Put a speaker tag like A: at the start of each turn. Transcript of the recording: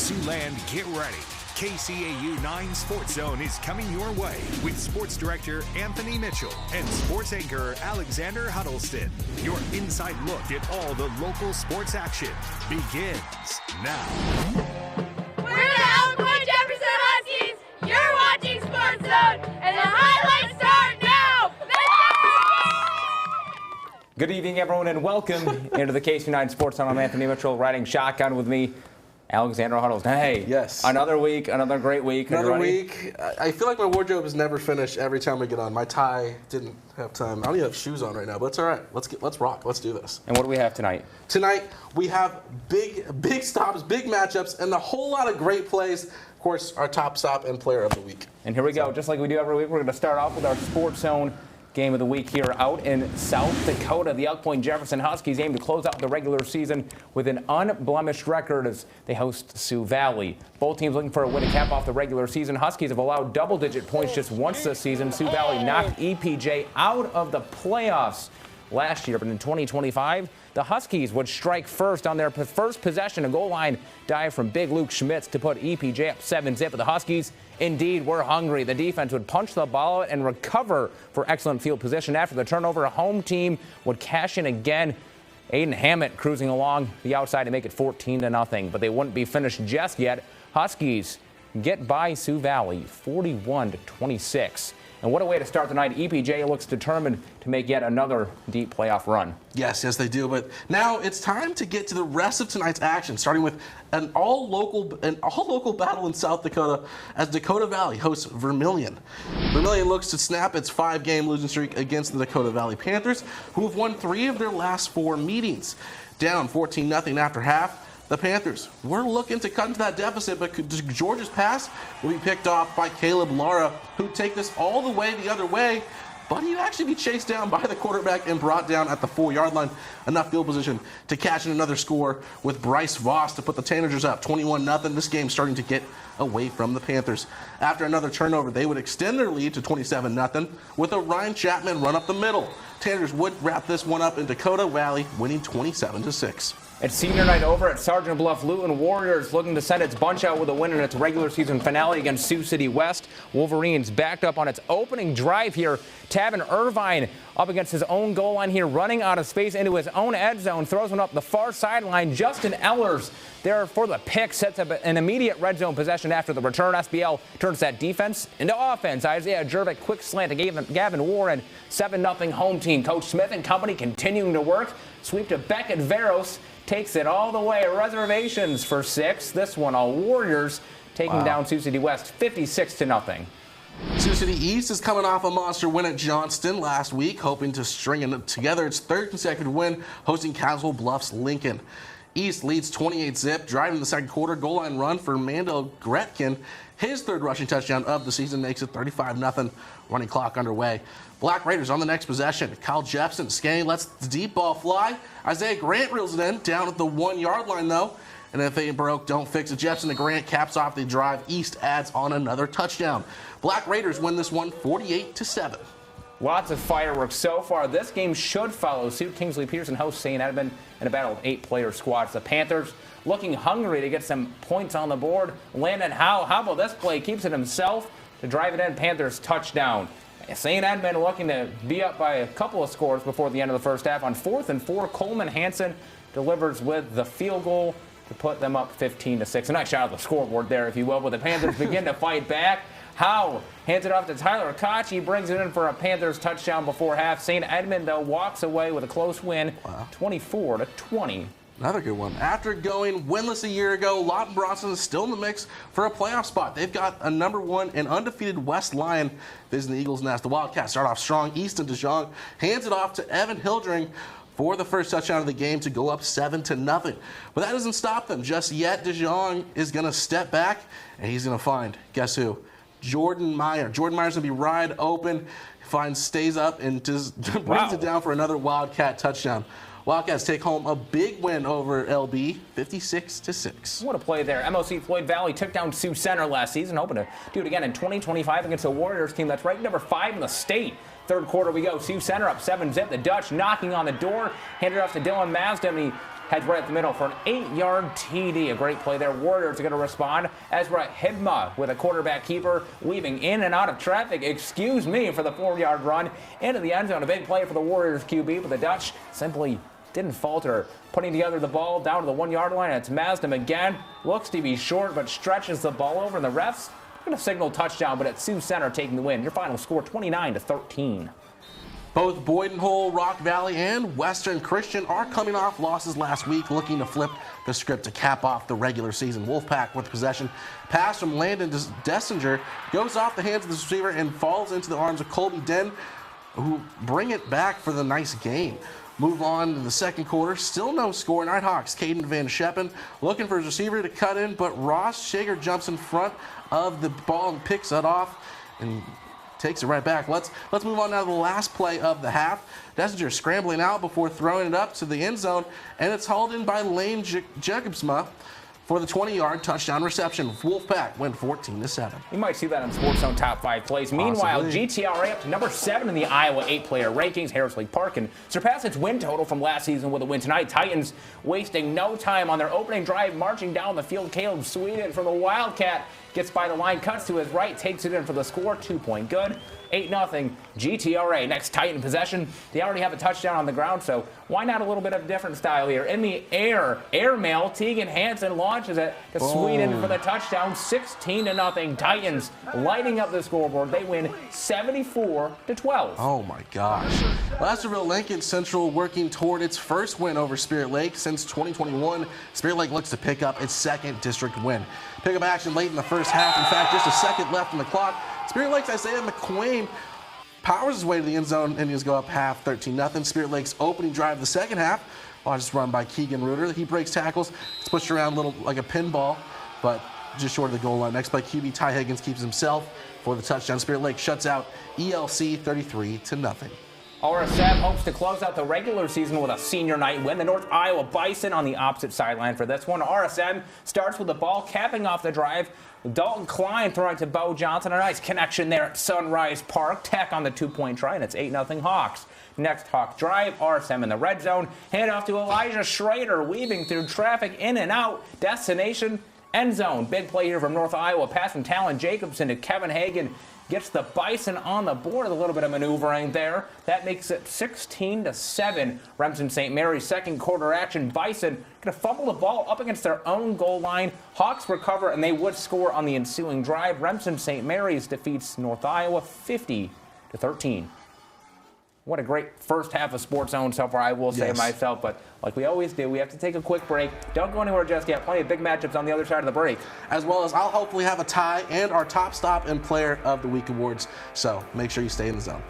A: Siouxland, get ready. KCAU-9 SportsZone is coming your way with sports director Anthony Mitchell and sports anchor Alexander Huddleston. Your inside look at all the local sports action begins now.
B: We're the Alcoy Jefferson Huskies. You're watching SportsZone, and the highlights start now.
C: Good evening, everyone, and welcome into the KCAU-9 SportsZone. I'm Anthony Mitchell, riding shotgun with me, Alexander Huddleston. Hey,
D: yes.
C: Another week, another great week.
D: Another week. I feel like my wardrobe is never finished every time we get on. My tie didn't have time. I don't even have shoes on right now, but it's all right. Let's rock. Let's do this.
C: And what do we have tonight?
D: Tonight we have big stops, big matchups, and a whole lot of great plays. Of course, our top stop and player of the week.
C: And here we go. Just like we do every week, we're going to start off with our SportsZone game of the week here out in South Dakota. The Alcoy Jefferson Huskies aim to close out the regular season with an unblemished record as they host Sioux Valley. Both teams looking for a win to cap off the regular season. Huskies have allowed double-digit points just once this season. Sioux Valley knocked EPJ out of the playoffs last year, but in 2025, the Huskies would strike first on their first possession, a goal line dive from Big Luke Schmitz to put EPJ up 7-zip. But the Huskies indeed were hungry. The defense would punch the ball out and recover for excellent field position. After the turnover, a home team would cash in again. Aiden Hammett cruising along the outside to make it 14-0, but they wouldn't be finished just yet. Huskies get by Sioux Valley 41-26. And what a way to start the night. EPJ looks determined to make yet another deep playoff run.
D: Yes, they do. But now it's time to get to the rest of tonight's action, starting with an all-local battle in South Dakota as Dakota Valley hosts Vermilion. Vermilion looks to snap its 5-game losing streak against the Dakota Valley Panthers, who have won 3 of their last 4 meetings. Down 14-0 after half, the Panthers were looking to cut into that deficit, but Georgia's pass will be picked off by Caleb Lara, who'd take this all the way the other way, but he'd actually be chased down by the quarterback and brought down at the 4-yard line. Enough field position to catch in another score with Bryce Voss to put the Tannagers up 21-0. This game's starting to get away from the Panthers. After another turnover, they would extend their lead to 27-0 with a Ryan Chapman run up the middle. Tannagers would wrap this one up in Dakota Valley, winning 27-6.
C: It's senior night over at Sergeant Bluff. Luton Warriors looking to send its bunch out with a win in its regular season finale against Sioux City West. Wolverines backed up on its opening drive here. Tavin Irvine up against his own goal line here, running out of space into his own end zone, throws one up the far sideline. Justin Ellers there for the pick, sets up an immediate red zone possession after the return. SBL turns that defense into offense. Isaiah Jervik, quick slant to Gavin Warren, 7-0 home team. Coach Smith and company continuing to work. Sweep to Beckett Veros. Takes it all the way. Reservations for 6. This one, all Warriors taking down Sioux City West 56-0.
D: Sioux City East is coming off a monster win at Johnston last week, hoping to string it together its 3rd consecutive win, hosting Castle Bluffs Lincoln. East leads 28-zip, driving the second quarter. Goal line run for Mando Gretkin. His 3rd rushing touchdown of the season makes it 35-0. Running clock underway. Black Raiders on the next possession. Kyle Jepson scanning, lets the deep ball fly. Isaiah Grant reels it in, down at the 1-yard line though. And if it ain't broke, don't fix it. Jepson to Grant caps off the drive. East adds on another touchdown. Black Raiders win this one 48-7.
C: Lots of fireworks so far. This game should follow suit. Kingsley Peterson hosts St. Edmund in a battle of 8-player squads. The Panthers looking hungry to get some points on the board. Landon Howe, how about this play? Keeps it himself to drive it in. Panthers touchdown. St. Edmund looking to be up by a couple of scores before the end of the first half. On 4th and 4, Coleman Hansen delivers with the field goal to put them up 15-6. A nice shot of the scoreboard there, if you will, but the Panthers begin to fight back. Howe hands it off to Tyler Koch. Brings it in for a Panthers touchdown before half. St. Edmund, though, walks away with a close win, 24-20.
D: Another good one. After going winless a year ago, Lawton Bronson is still in the mix for a playoff spot. They've got a #1 and undefeated West Lion visiting the Eagles' Nest. The Wildcats start off strong. Easton DeJong hands it off to Evan Hildring for the first touchdown of the game to go up 7-0. But that doesn't stop them just yet. DeJong is going to step back, and he's going to find, guess who? Jordan Meyer. Jordan Meyer's going to be wide open, stays up, and just brings it down for another Wildcat touchdown. Wildcats take home a big win over LB, 56-6.
C: What a play there. MOC Floyd Valley took down Sioux Center last season, hoping to do it again in 2025 against the Warriors team that's ranked #5 in the state. Third quarter we go. Sioux Center up 7-zip. The Dutch knocking on the door. Handed off to Dylan Mazda, and he heads right up the middle for an 8-yard TD. A great play there. Warriors are going to respond. Ezra Hibma with a quarterback keeper weaving in and out of traffic, excuse me, for the 4-yard run into the end zone. A big play for the Warriors QB, but the Dutch simply didn't falter. Putting together the ball down to the 1-yard line. It's Mazdam again. Looks to be short, but stretches the ball over, and the refs are going to signal touchdown, but it's Sioux Center taking the win. Your final score, 29-13.
D: Both Boyden Hull, Rock Valley, and Western Christian are coming off losses last week, looking to flip the script to cap off the regular season. Wolfpack with possession. Pass from Landon Dessinger goes off the hands of the receiver and falls into the arms of Colby Den, who bring it back for the nice gain. Move on to the second quarter. Still no score. Nighthawks, Caden Van Scheppen looking for his receiver to cut in, but Ross Shager jumps in front of the ball and picks it off and takes it right back. Let's move on now to the last play of the half. Dessinger scrambling out before throwing it up to the end zone, and it's hauled in by Lane Jacobsma for the 20-yard touchdown reception. Wolfpack win 14-7.
C: You might see that on SportsZone top 5 plays. Meanwhile, GTRA up to number 7 in the Iowa 8-player rankings. Harris Lake Park and surpassed its win total from last season with a win tonight. Titans wasting no time on their opening drive, marching down the field. Caleb Sweden from the Wildcat gets by the line, cuts to his right, takes it in for the score. 2-point good. 8-0 GTRA. Next Titan possession. They already have a touchdown on the ground, so why not a little bit of a different style here? In the airmail, Tegan Hansen launches it to Sweden for the touchdown. 16-0 Titans lighting up the scoreboard. They win 74-12.
D: Oh my gosh. Placerville Lincoln Central working toward its first win over Spirit Lake since 2021. Spirit Lake looks to pick up its second district win. Pickup action late in the first half. In fact, just a second left in the clock. Spirit Lake's Isaiah McQuain powers his way to the end zone. Indians go up half, 13-0. Spirit Lake's opening drive of the second half. Just run by Keegan Reuter. He breaks tackles. It's pushed around a little like a pinball, but just short of the goal line. Next play, QB Ty Higgins keeps himself for the touchdown. Spirit Lake shuts out ELC 33-0.
C: RSM hopes to close out the regular season with a senior night win. The North Iowa Bison on the opposite sideline for this one. RSM starts with the ball, capping off the drive. Dalton Klein throwing to Bo Johnson. A nice connection there at Sunrise Park. Tack on the 2-point try, and it's 8-0 Hawks. Next Hawk drive, RSM in the red zone. Hand off to Elijah Schrader, weaving through traffic in and out. Destination, end zone. Big play here from North Iowa. Pass from Talon Jacobson to Kevin Hagan. Gets the Bison on the board. A little bit of maneuvering there. That makes it 16-7. Remsen St. Mary's second quarter action. Bison going to fumble the ball up against their own goal line. Hawks recover, and they would score on the ensuing drive. Remsen St. Mary's defeats North Iowa 50-13. What a great first half of SportsZone so far, I will say myself. But like we always do, we have to take a quick break. Don't go anywhere just yet. Plenty of big matchups on the other side of the break.
D: As well as I'll hopefully have a tie and our top stop and player of the week awards. So make sure you stay in the zone.